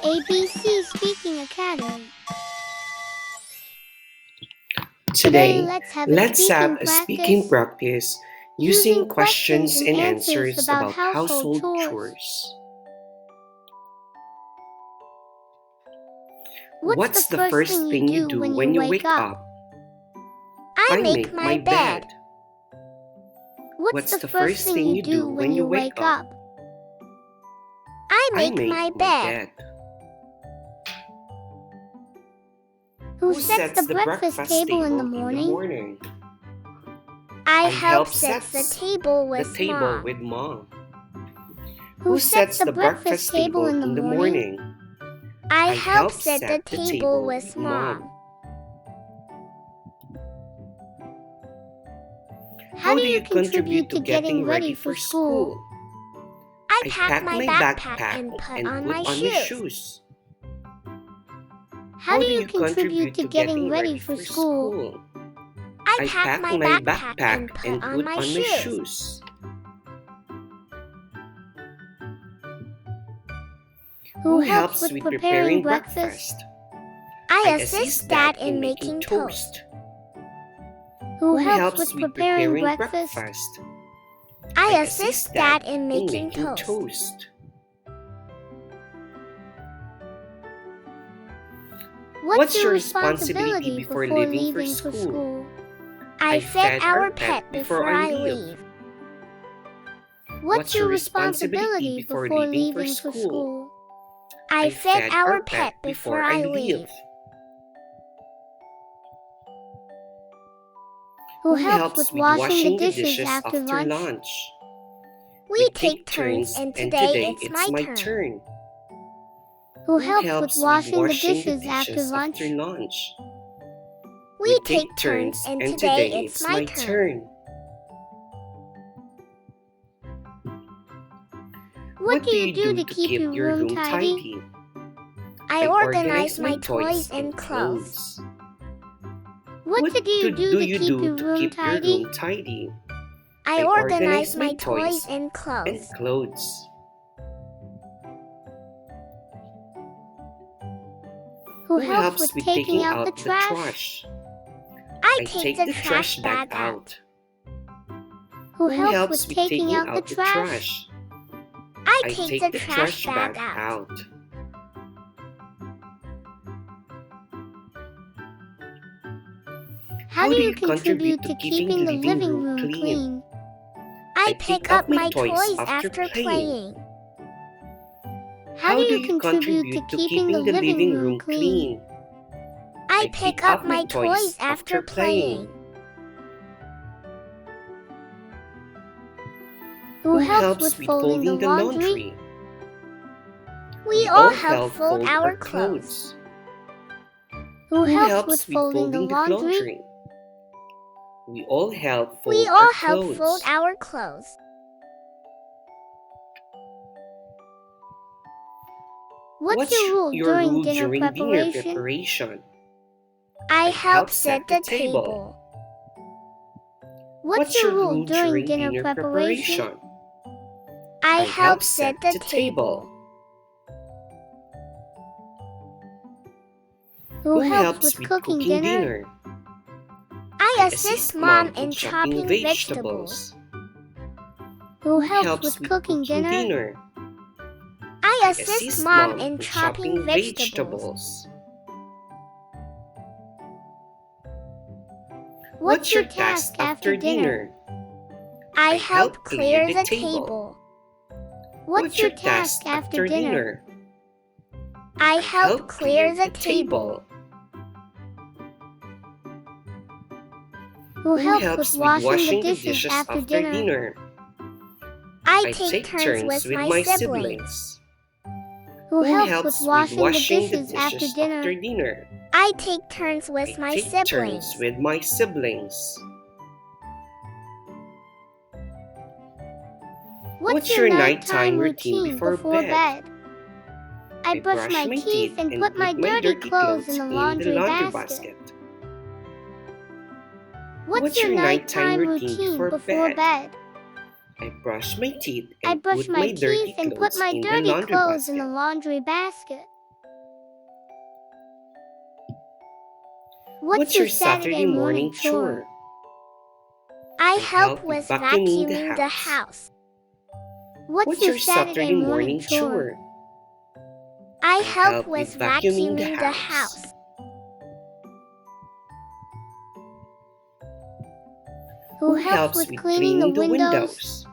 ABC Speaking Academy. Today, Let's have a a speaking speaking practice using using questions questions and and answers answers about about household household chores. chores. What's the What's the first first thing you thing you do do when when you you wake wake up? up? I I make make my my bed. bed. What's the first thing you do when you wake up? I I make make my my bed. bed. Who sets the breakfast table in the morning? I help set the table with Mom. with Mom. Who sets the breakfast table in the morning? I help set the table with Mom. How do you contribute to getting ready for school? I pack my backpack and put on my shoes. How do you contribute to getting ready for school? I pack my backpack and put on my shoes. Who helps with preparing breakfast? I assist Dad in making toast. Who helps with preparing breakfast? I assist Dad in making toast. What's your responsibility before leaving for school? I fed our pet before I leave. What's your responsibility before leaving for school? I fed our pet before I leave. Who helps with washing the dishes after lunch? We take turns, and today it's my turn. Who helps with washing the dishes after lunch? We take turns, and today it's my turn. What do you do to keep your room tidy? I organize my toys and clothes. What do you do to keep your room tidy? I organize my toys and clothes. Who helps with taking out the trash? I take the trash bag out. Who helps with taking out the trash? I take the trash bag out. How do you contribute to keeping the living room clean? I pick up my toys after playing. How do you contribute to keeping the living room clean? I pick up my toys after playing. Who helps with folding the laundry? We all help fold our clothes. Who helps with folding the laundry? We all help fold our clothes. What's your rule during dinner preparation? I help set the table. What's your rule during dinner preparation? I help set the table. Who helps with cooking dinner? I assist Mom in chopping vegetables. Who helps with cooking dinner? I assist Mom in chopping vegetables. What's your task after dinner? I help clear the table. What's your task after dinner? I help clear the table. Who helps with washing the dishes after dinner? I take turns with my siblings. Who helps with washing the dishes after dinner? I take turns with my siblings. What's your nighttime routine before bed? I brush my teeth and put my dirty clothes in the laundry basket. What's your nighttime routine before bed? I brush my teeth I and brush put my my dirty teeth and put clothes my in the dirty laundry clothes in the basket. laundry basket. What's your Saturday morning chore? I help with vacuuming the house. What's your Saturday morning chore? I help with vacuuming the house. Who helps with cleaning the windows?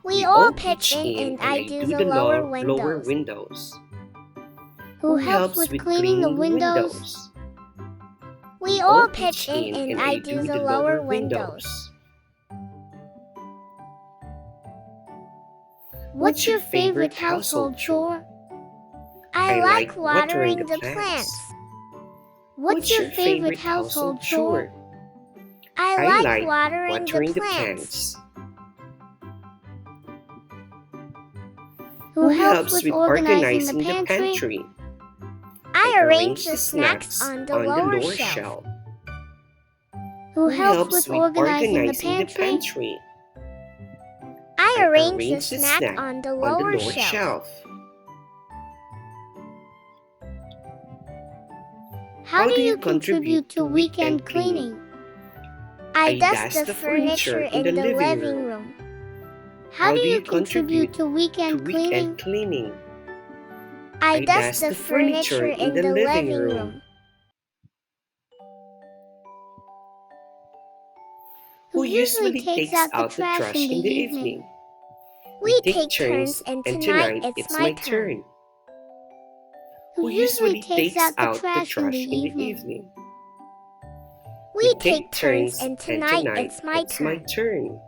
We all pitch in and I do the lower windows. Who helps with cleaning the windows? We all pitch in and I do the lower windows. What's your favorite household chore? I like watering the plants. What's your favorite household chore? I like watering the plants. Who helps with organizing the pantry? I arrange the snacks on the lower shelf. Who helps with organizing the pantry? I arrange the snack on the lower shelf. How do you contribute to weekend cleaning? I dust the furniture in the living room. How do you contribute to weekend cleaning? I dust the furniture in the living room. Who usually takes out the trash in the evening? We take turns and tonight it's my turn. Who usually takes out the trash in the evening? We take turns and tonight it's my turn.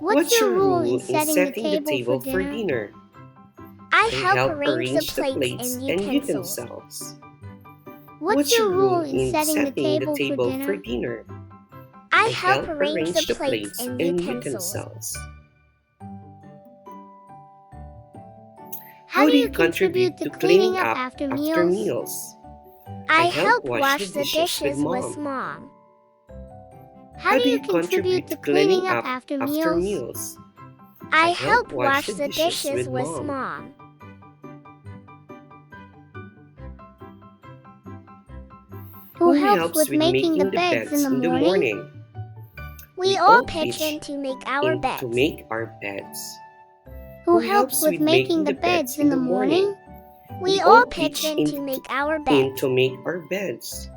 What's your rule in setting the table for dinner? I help arrange the plates and utensils. What's your rule in setting the table for dinner? I help arrange the plates and utensils. How do you contribute to cleaning up after meals? I help wash the dishes with Mom. How do you contribute to cleaning up after meals? I help wash the dishes with Mom. Who helps with making the beds in the morning? We all pitch in to make our beds. Who helps with making the beds in the morning? We all pitch in to make our beds.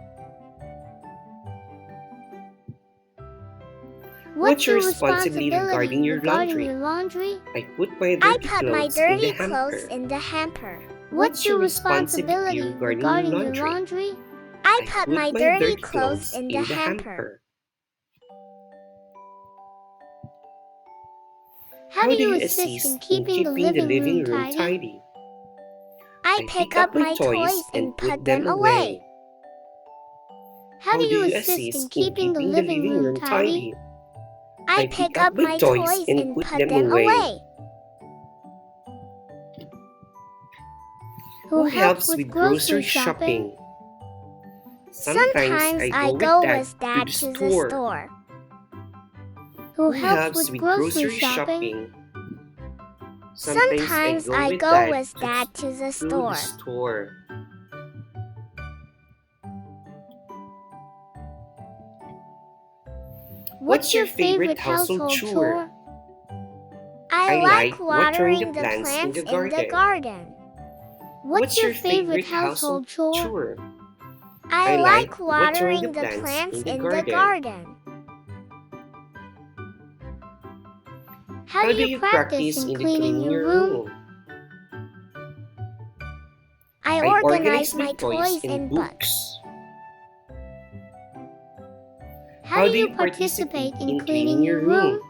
What's your responsibility regarding your laundry? I put my dirty clothes in the hamper. What's your responsibility regarding your laundry? I put my dirty clothes in the hamper. How do you assist in keeping the living room tidy? I pick up my toys and put them away. How do you assist in keeping the living room tidy? I pick up my toys and put them away. Who helps with grocery shopping? Sometimes I go with Dad to the store. Who helps with grocery shopping? Sometimes I go with Dad to the store. What's your favorite household chore? I like watering the plants in the garden. What's your favorite household chore? I like watering the plants in the garden. How do you practice in cleaning your room? I organize my toys and books. How do you participate in cleaning your room?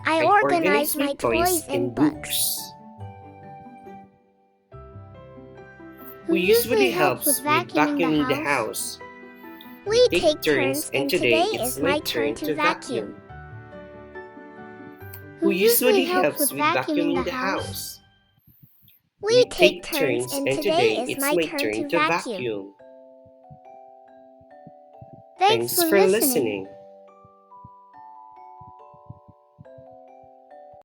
I organize my toys and books. Who usually helps with vacuuming the house? We take turns and today is my turn to vacuum. Who usually helps with vacuuming the house? We take turns and today is my turn to vacuum. Thanks for listening.